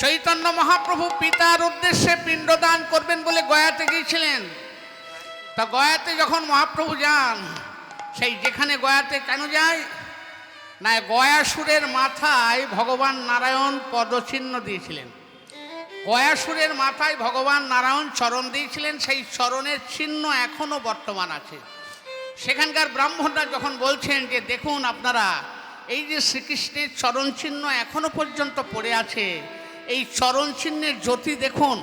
চৈতন্য মহাপ্রভু পিতার উদ্দেশ্যে পিণ্ডদান করবেন বলে গয়াতে গিয়েছিলেন। তা গয়াতে যখন মহাপ্রভু যান, সেই যেখানে গয়াতে কেন যায় না, গয়াসুরের মাথায় ভগবান নারায়ণ পদচিহ্ন দিয়েছিলেন। গয়াসুরের মাথায় ভগবান নারায়ণ চরণ দিয়েছিলেন, সেই চরণের চিহ্ন এখনো বর্তমান আছে। সেখানকার ব্রাহ্মণরা যখন বলছেন যে দেখুন আপনারা, এই যে শ্রীকৃষ্ণের চরণ চিহ্ন এখনো পর্যন্ত পড়ে আছে, এই চরণ চিহ্নের জ্যোতি দেখুন,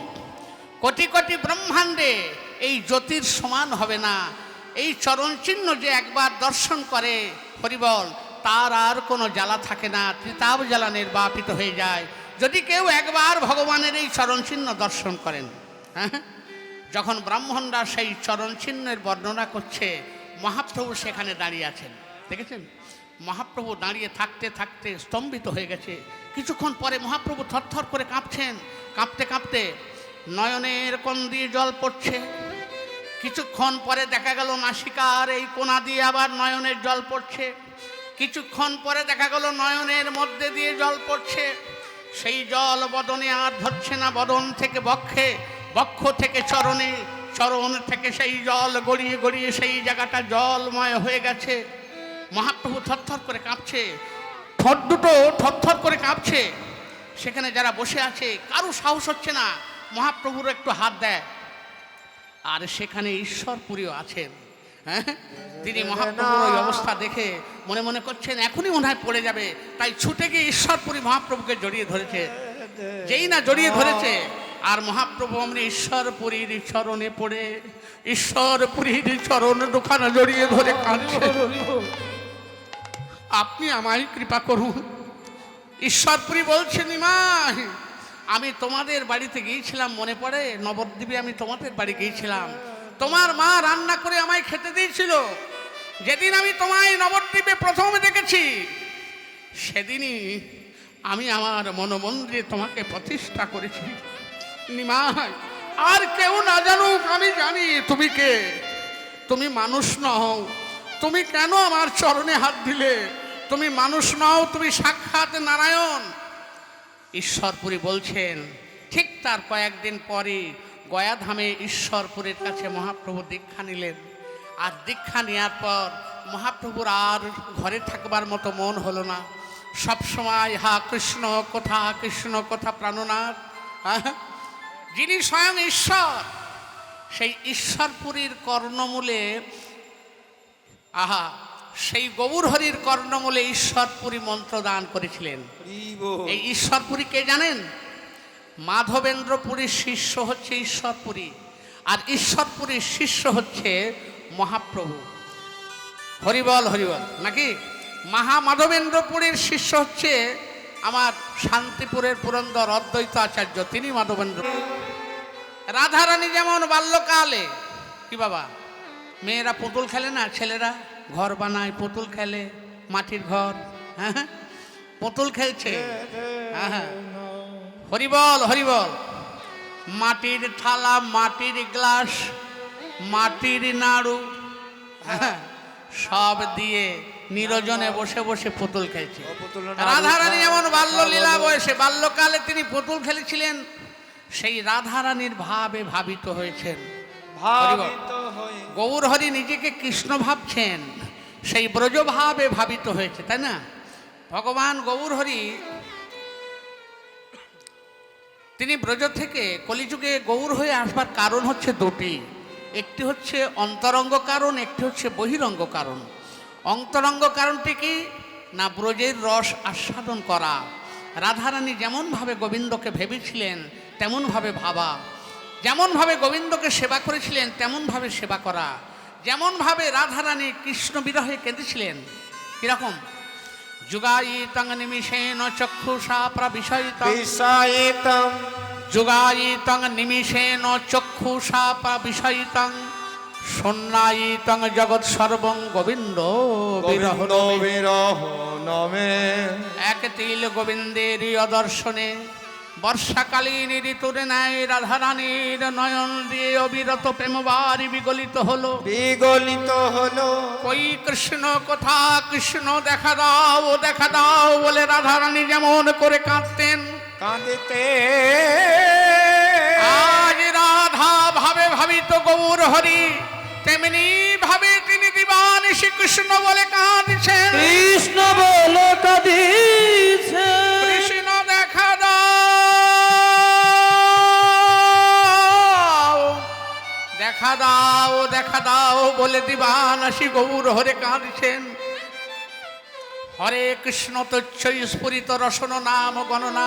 কোটি কোটি ব্রহ্মাণ্ডে এই জ্যোতির সমান হবে না। এই চরণ চিহ্ন যে একবার দর্শন করে হরিবল, তার আর কোনো জ্বালা থাকে না, ত্রিতাব জ্বালা নির্বাপিত হয়ে যায় যদি কেউ একবার ভগবানের এই চরণ চিহ্ন দর্শন করেন। হ্যাঁ, যখন ব্রাহ্মণরা সেই চরণ চিহ্নের বর্ণনা করছে, মহাপ্রভু সেখানে দাঁড়িয়ে আছেন। দেখেছেন, মহাপ্রভু দাঁড়িয়ে থাকতে থাকতে স্তম্ভিত হয়ে গেছে। কিছুক্ষণ পরে মহাপ্রভু থরথর করে কাঁপছেন, কাঁপতে কাঁপতে নয়নের কোণ দিয়ে জল পড়ছে। কিছুক্ষণ পরে দেখা গেল নাসিকার এই কোণা দিয়ে আবার নয়নের জল পড়ছে। কিছুক্ষণ পরে দেখা গেল নয়নের মধ্যে দিয়ে জল পড়ছে। সেই জল বদনে আর ধরছে না, বদন থেকে বক্ষে, বক্ষ থেকে চরণে, চরণ থেকে সেই জল গড়িয়ে গড়িয়ে সেই জায়গাটা জলময় হয়ে গেছে। মহাপ্রভু থরথর করে কাঁপছে, ঠোঁট দুটো থরথর করে কাঁপছে। সেখানে যারা বসে আছে কারো সাহস হচ্ছে না মহাপ্রভুর একটু হাত দেয়। আর সেখানে ঈশ্বরপুরীও আছেন। হ্যাঁ, তিনি মহাপ্রভুর ওই অবস্থা দেখে মনে মনে করছেন এখনই মনে হয় পড়ে যাবে, তাই ছুটে গিয়ে ঈশ্বরপুরী মহাপ্রভুকে জড়িয়ে ধরেছে। যেই না জড়িয়ে ধরেছে, আর মহাপ্রভু অমনি ঈশ্বরপুরীর চরণে পড়ে ঈশ্বরপুরীর চরণ দুখানা জড়িয়ে ধরে কাঁদছে, আপনি আমায় কৃপা করুন। ঈশ্বরপুরী বলছেন, নিমাই আমি তোমাদের বাড়িতে গিয়েছিলাম, মনে পড়ে নবদ্বীপে আমি তোমাদের বাড়ি গিয়েছিলাম, তোমার মা রান্না করে আমায় খেতে দিয়েছিল। যেদিন আমি তোমায় নবদ্বীপে প্রথম দেখেছি, সেদিনই আমি আমার মনোমন্দিরে তোমাকে প্রতিষ্ঠা করেছি। নিমাই আর কেউ না জানুক, আমি জানি তুমি কে। তুমি মানুষ নও, তুমি কেন আমার চরণে হাত দিলে? তুমি মানুষ নও, তুমি সাক্ষাৎ নারায়ণ। ঈশ্বরপুরী বলছেন, ঠিক তার কয়েকদিন পরে গয়াধামে ঈশ্বরপুরের কাছে মহাপ্রভু দীক্ষা নিলেন। আর দীক্ষা নেওয়ার পর মহাপ্রভুর আর ঘরে থাকবার মতো মন হলো না। সবসময় হা কৃষ্ণ কথা প্রাণনাথ, যিনি স্বয়ং ঈশ্বর, সেই ঈশ্বরপুরীর কর্ণমূলে, সেই গৌরহরির কর্ণমূলে ঈশ্বরপুরী মন্ত্র দান করেছিলেন। এই ঈশ্বরপুরী কে জানেন? মাধবেন্দ্রপুরীর শিষ্য হচ্ছে ঈশ্বরপুরী, আর ঈশ্বরপুরীর শিষ্য হচ্ছে মহাপ্রভু। হরিবল হরিবল নাকি? মাধবেন্দ্রপুরীর শিষ্য হচ্ছে আমার শান্তিপুরের পুরন্দর অদ্বৈত আচার্য, তিনি মাধবেন্দ্র। রাধারানী যেমন বাল্যকালে, কি বাবা, মেয়েরা পুতুল খেলে না, ছেলেরা ঘর বানায়, পুতুল খেলে, মাটির ঘর, হ্যাঁ পুতুল খেলছে। হ্যাঁ, হরিবল হরিবল। মাটির থালা, মাটির গ্লাস, মাটির নাড়ু, সব দিয়ে নিরজনে বসে বসে পুতুল খেলছে। রাধারানী যেমন বাল্যলীলা বয়সে, বাল্যকালে তিনি পুতুল খেলেছিলেন, সেই রাধারানীর ভাবে ভাবিত হয়েছেন। গৌরহরি নিজেকে কৃষ্ণ ভাবছেন, সেই ব্রজভাবে ভাবিত হয়েছে, তাই না? ভগবান গৌরহরি তিনি ব্রজ থেকে কলিযুগে গৌর হয়ে আসবার কারণ হচ্ছে দুটি। একটি হচ্ছে অন্তরঙ্গ কারণ, একটি হচ্ছে বহিরঙ্গ কারণ। অন্তরঙ্গ কারণটি কি না, ব্রজের রস আস্বাদন করা। রাধারানী যেমনভাবে গোবিন্দকে ভেবেছিলেন তেমনভাবে ভাবা, যেমনভাবে গোবিন্দকে সেবা করেছিলেন তেমনভাবে সেবা করা। যেমনভাবে রাধারানী কৃষ্ণ বিরহে কেঁদেছিলেন, কিরকম? যুগায়িতং নিমিষেন চক্ষুষা প্রবিষয়িতং, যুগায়িতং নিমিষেন চক্ষুষা প্রবিষয়িতং, শূন্যায়িতং জগৎ সর্বং গোবিন্দ বিরহ নমে। এক তিল গোবিন্দের অদর্শনে বর্ষাকালীন ঋতুর ন্যায় রাধারানীর নয়ন দিয়ে অবিরত প্রেমবারি বিগলিত হলো। কই কৃষ্ণ কোথা, কৃষ্ণ দেখা দাও বলে রাধারানী যেমন করে কাঁদতেন, কাঁদিতে আজ রাধা ভাবে ভাবিত গৌর হরি, তেমনি ভাবে তিনি দিবান শ্রীকৃষ্ণ বলে কাঁদছেন। কৃষ্ণ বলে কাঁদিছে, কৃষ্ণ দেখা দাও, দেখা দাও, দেখা দাও বলে দিবানাসী গৌর হরে কাঁদছেন। হরে কৃষ্ণ তুচ্ছই স্ফুরিত রসন নাম গণনা,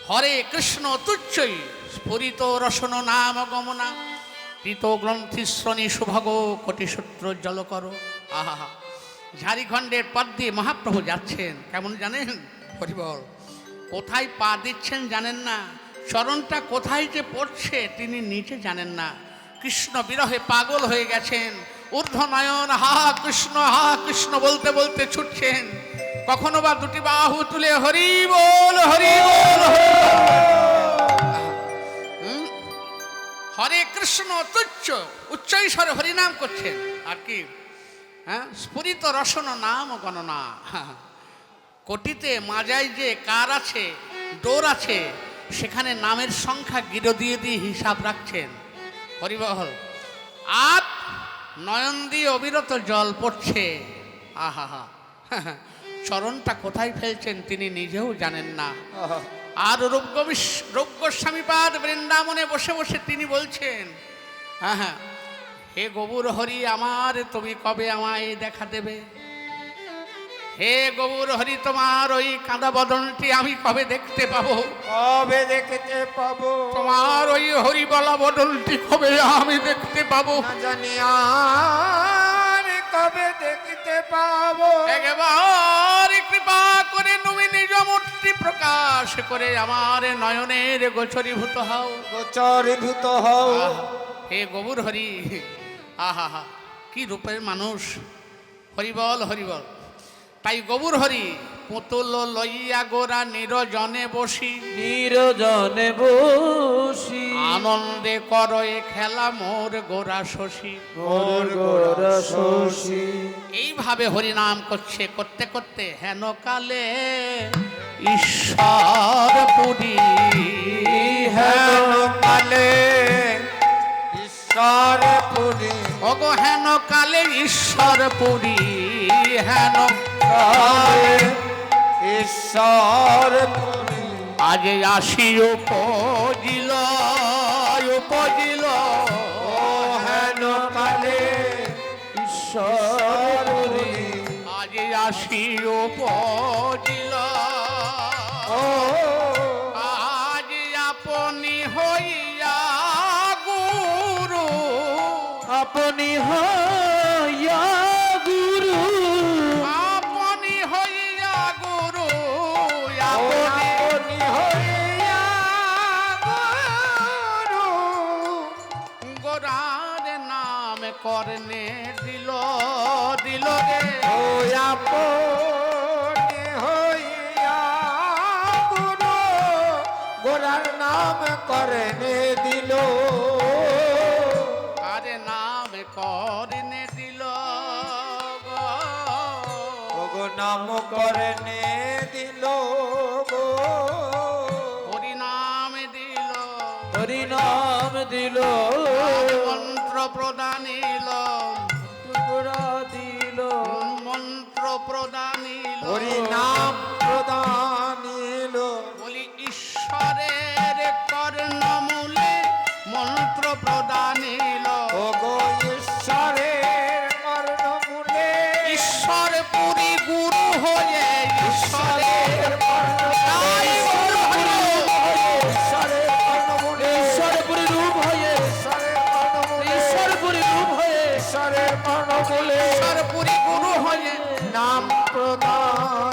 হরে কৃষ্ণ তুচ্ছই স্ফুরিত রসন নাম গমনা, কৃত গ্রন্থি শ্রণী সুভগ কোটিসূত্র জল করো। আহা, ঝাড়িখণ্ডের পথ দিয়ে মহাপ্রভু যাচ্ছেন, কেমন জানেন হরিবল? কোথায় পা দিচ্ছেন জানেন না, চরণটা কোথায় যে পড়ছে তিনি নিজে জানেন না। কৃষ্ণ বিরহে পাগল হয়ে গেছেন, ঊর্ধ্ব নয়ন হা কৃষ্ণ বলতে বলতে ছুটছেন। কখনো বা দুটি বাহু তুলে হরি বল হরি বল, হরে কৃষ্ণ তুচ্ছ উচ্চ স্বরে হরিনাম করছেন। আর কি হ্যাঁ, স্ফুরিত রসন নাম গণনা, কোটিতে মাজায় যে কার আছে, ডোর আছে, সেখানে নামের সংখ্যা গিরো দিয়ে দিয়ে হিসাব রাখছেন। হরিবহল আর নয়ন দিয়ে অবিরত জল পড়ছে। আহা হা, চরণটা কোথায় ফেলছেন তিনি নিজেও জানেন না। আর রূপ গোস্বামীপাদ বৃন্দাবনে বসে বসে তিনি বলছেন, হ্যাঁ হ্যাঁ, হে গৌর হরি আমার তুমি কবে আমায় দেখা দেবে? হে গৌর হরি তোমার ওই কাঁদা বদনটি আমি কবে দেখতে পাবো? কবে দেখতে পাবো? তোমার ওই হরি বলা বদনটি কবে আমি দেখতে পাবো? না জানি আর কবে দেখতে পাবো। একবার কৃপা করে তুমি নিজ মূর্তি প্রকাশ করে আমার নয়নের গোচরীভূত হও, গোচরীভূত হও। হে গৌর হরি, আহা হা, কি রূপের মানুষ! হরিবল হরিবল। তাই গৌর হরি পুতুল লইয়া গোরা নিরজনে বসি, নিরজনে বসি, আনন্দে করয়ে খেলা মোর গোরা শশী, মোর গোরা শশী। এইভাবে হরিনাম করছে, করতে করতে হেন কালে ঈশ্বর পুরী, হেন কালে ঈশ্বর পুরী, ওগো হেন কালে ঈশ্বর পুরী, হেন কালে ঈশ্বর পুরী। আজ আসি উপজিল, উপজিল, ও হেন কালে ঈশ্বর পুরী। আজ আসি উপজিল, ও আজ আপনি হইয়া গুরু, আপনি হইয়া গুরু, আপনি হইয়া গুরু, আপনি হইয়া গুরু। গোরার নাম করনে দিল, দিল রে, ও আপনি হইয়া গুরু, গোরার নাম করনে দিল। আরে নাম করনে দিল গো, ওগো নাম করনে দিল গো। হরি নাম দিল, হরি নাম দিল, মন্ত্র প্রদানিল, টুকরা দিল, মন্ত্র প্রদানিল, হরি নাম প্রদানিল। বলি ঈশ্বরের কর্ণমূলে মন্ত্র প্রদানিল, ওগো ঈশ্বরের কর্ণমূলে, ঈশ্বর পুরী গুরু হয়ে ঈশ্বরের তাই গুরু হলো। ঈশ্বরের কর্ণমূলে, ঈশ্বরপুরী রূপ হয়ে, ঈশ্বরের কর্ণমূলে, ঈশ্বরপুরী রূপ হয়ে, ঈশ্বরের কর্ণমূলে ঈশ্বর পুরী গুরু হয়ে নাম প্রদান